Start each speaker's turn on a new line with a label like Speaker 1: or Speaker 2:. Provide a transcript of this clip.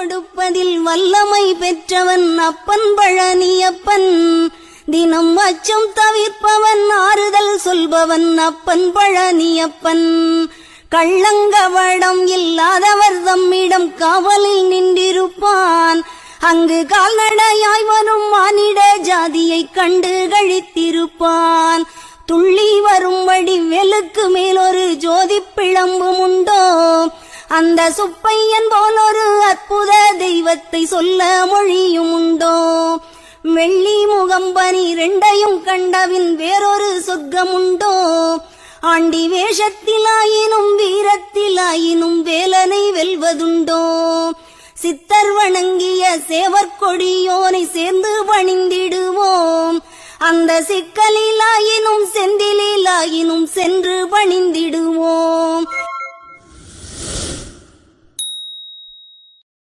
Speaker 1: கொடுப்பதில் வல்லமை பெற்றவன் அப்பன் பழனியப்பன். தினம் அச்சம் தவிர்ப்பவன் ஆறுதல் சொல்பவன் அப்பன் பழனியப்பன். கள்ளங்கவடம் இல்லாதவர் தம்மிடம் காவலில் நின்றிருப்பான். அங்கு கால்நடையாய் வரும் மானிட ஜாதியை கண்டு கழித்திருப்பான். துள்ளி வரும்படி வெளுக்கு மேலொரு ஜோதி பிழம்பும் உண்டோ, அந்த சுப்பையன் போல் ஒரு அற்புத தெய்வத்தை சொல்ல மொழியும் உண்டோ. வெள்ளி முகம் 12 கண்டவின் வேறொரு சொர்க்கம் உண்டோ, ஆண்டி வேஷத்திலாயினும் வீரத்திலாயினும் வேலனை வெல்வதுண்டோ. சித்தர் வணங்கிய சேவற்கொடியோனை சேர்ந்து பணிந்திடுவோம், அந்த சிக்கலிலாயினும் செந்திலாயினும் சென்று பணிந்திடுவோம்.